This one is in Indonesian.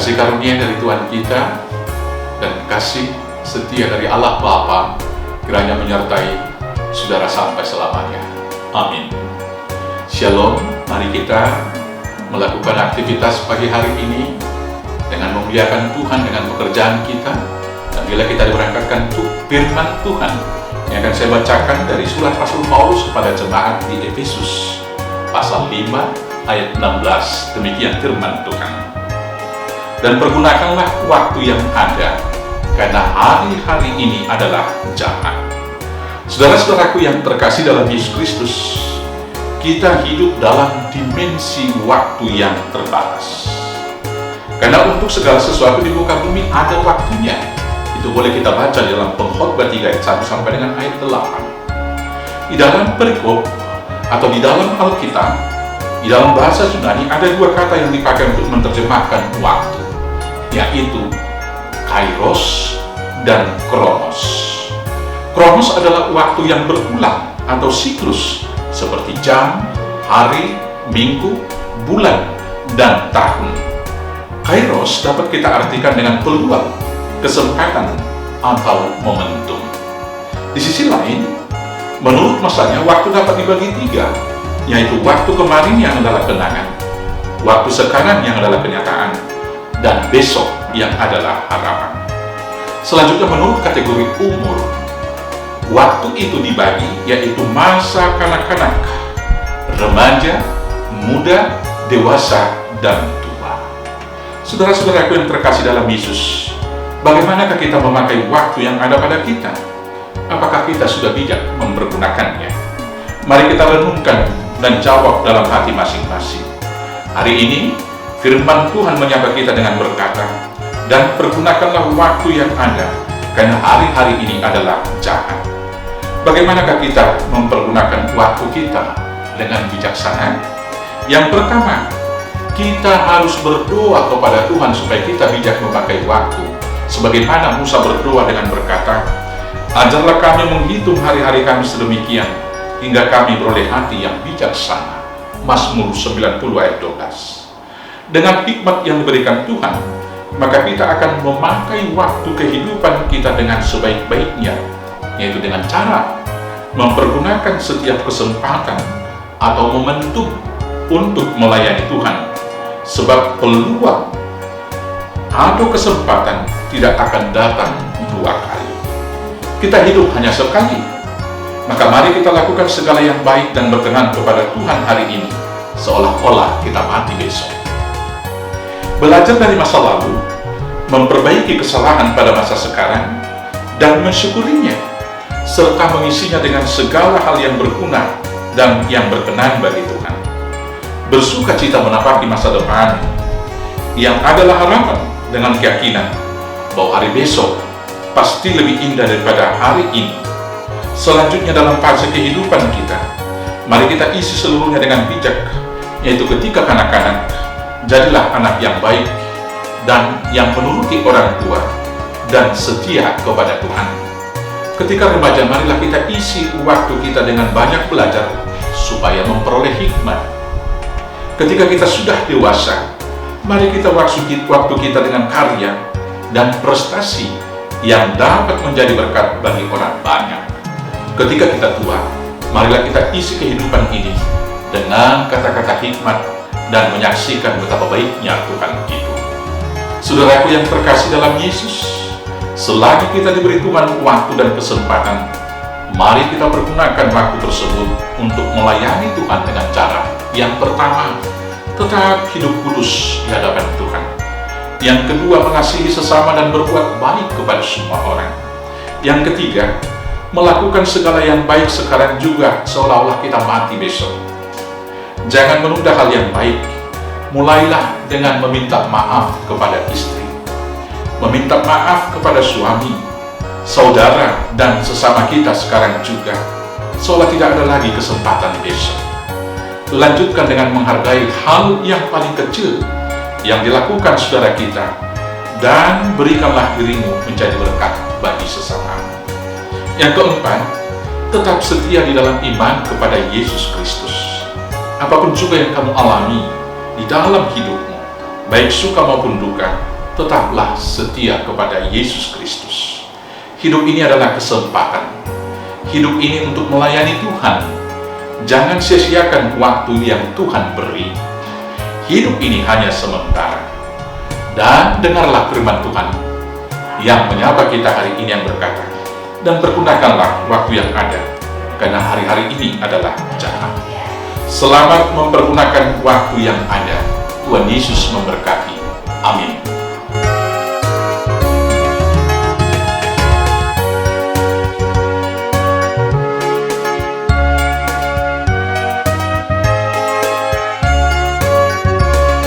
Kasih karunia dari Tuhan kita dan kasih setia dari Allah Bapa kiranya menyertai saudara sampai selamanya. Amin. Shalom, mari kita melakukan aktivitas pagi hari ini dengan memuliakan Tuhan dengan pekerjaan kita. Dan bila kita diberangkatkan untuk firman Tuhan yang akan saya bacakan dari surat Rasul Paulus kepada jemaat di Efesus pasal 5 ayat 16. Demikian firman Tuhan. Dan pergunakanlah waktu yang ada, karena hari-hari ini adalah jahat. Saudara-saudaraku yang terkasih dalam Yesus Kristus, kita hidup dalam dimensi waktu yang terbatas. Karena untuk segala sesuatu di muka bumi ada waktunya. Itu boleh kita baca di dalam Pengkhotbah 3 ayat 1 sampai dengan ayat 8. Di dalam perikop atau di dalam Alkitab, di dalam bahasa Yunani ada dua kata yang dipakai untuk menerjemahkan waktu, yaitu kairos dan kronos. Kronos adalah waktu yang berulang atau siklus seperti jam, hari, minggu, bulan, dan tahun. Kairos dapat kita artikan dengan peluang, kesempatan, atau momentum. Di sisi lain, menurut masanya waktu dapat dibagi tiga, yaitu waktu kemarin yang adalah kenangan, waktu sekarang yang adalah kenyataan, dan besok yang adalah harapan. Selanjutnya menurut kategori umur, waktu itu dibagi yaitu masa kanak-kanak, remaja, muda, dewasa, dan tua. Saudara-saudaraku yang terkasih dalam Yesus, bagaimanakah kita memakai waktu yang ada pada kita? Apakah kita sudah bijak mempergunakannya? Mari kita renungkan dan jawab dalam hati masing-masing. Hari ini firman Tuhan menyapa kita dengan berkata, dan pergunakanlah waktu yang ada, karena hari-hari ini adalah jahat. Bagaimanakah kita mempergunakan waktu kita dengan bijaksana? Yang pertama, kita harus berdoa kepada Tuhan supaya kita bijak memakai waktu. Sebagaimana Musa berdoa dengan berkata, ajarlah kami menghitung hari-hari kami sedemikian, hingga kami beroleh hati yang bijaksana. Mazmur 90 ayat 12. Dengan hikmat yang diberikan Tuhan, maka kita akan memakai waktu kehidupan kita dengan sebaik-baiknya, yaitu dengan cara mempergunakan setiap kesempatan atau momentum untuk melayani Tuhan, sebab peluang atau kesempatan tidak akan datang dua kali. Kita hidup hanya sekali, maka mari kita lakukan segala yang baik dan berkenan kepada Tuhan hari ini, seolah-olah kita mati besok. Belajar dari masa lalu, memperbaiki kesalahan pada masa sekarang, dan mensyukurinya, serta mengisinya dengan segala hal yang berguna dan yang berkenan bagi Tuhan. Bersuka cita menapaki masa depan, yang adalah harapan dengan keyakinan bahwa hari besok pasti lebih indah daripada hari ini. Selanjutnya dalam fase kehidupan kita, mari kita isi seluruhnya dengan bijak, yaitu ketika kanak-kanak, jadilah anak yang baik dan yang menuruti orang tua dan setia kepada Tuhan. Ketika remaja, marilah kita isi waktu kita dengan banyak belajar supaya memperoleh hikmat. Ketika kita sudah dewasa, mari kita waktu kita dengan karya dan prestasi yang dapat menjadi berkat bagi orang banyak. Ketika kita tua, marilah kita isi kehidupan ini dengan kata-kata hikmat dan menyaksikan betapa baiknya Tuhan itu. Saudaraku yang terkasih dalam Yesus, selagi kita diberi Tuhan waktu dan kesempatan, mari kita pergunakan waktu tersebut untuk melayani Tuhan dengan cara yang pertama, tetap hidup kudus di hadapan Tuhan. Yang kedua, mengasihi sesama dan berbuat baik kepada semua orang. Yang ketiga, melakukan segala yang baik sekarang juga seolah-olah kita mati besok. Jangan menunda hal yang baik. Mulailah dengan meminta maaf kepada istri, meminta maaf kepada suami, saudara, dan sesama kita sekarang juga, seolah tidak ada lagi kesempatan besok. Lanjutkan dengan menghargai hal yang paling kecil yang dilakukan saudara kita, dan berikanlah dirimu menjadi berkat bagi sesama. Yang keempat, tetap setia di dalam iman kepada Yesus Kristus. Apapun juga yang kamu alami di dalam hidupmu, baik suka maupun duka, tetaplah setia kepada Yesus Kristus. Hidup ini adalah kesempatan. Hidup ini untuk melayani Tuhan. Jangan sia-siakan waktu yang Tuhan beri. Hidup ini hanya sementara. Dan dengarlah firman Tuhan yang menyapa kita hari ini yang berkata, dan pergunakanlah waktu yang ada, karena hari-hari ini adalah jahat. Selamat mempergunakan waktu yang ada. Tuhan Yesus memberkati. Amin.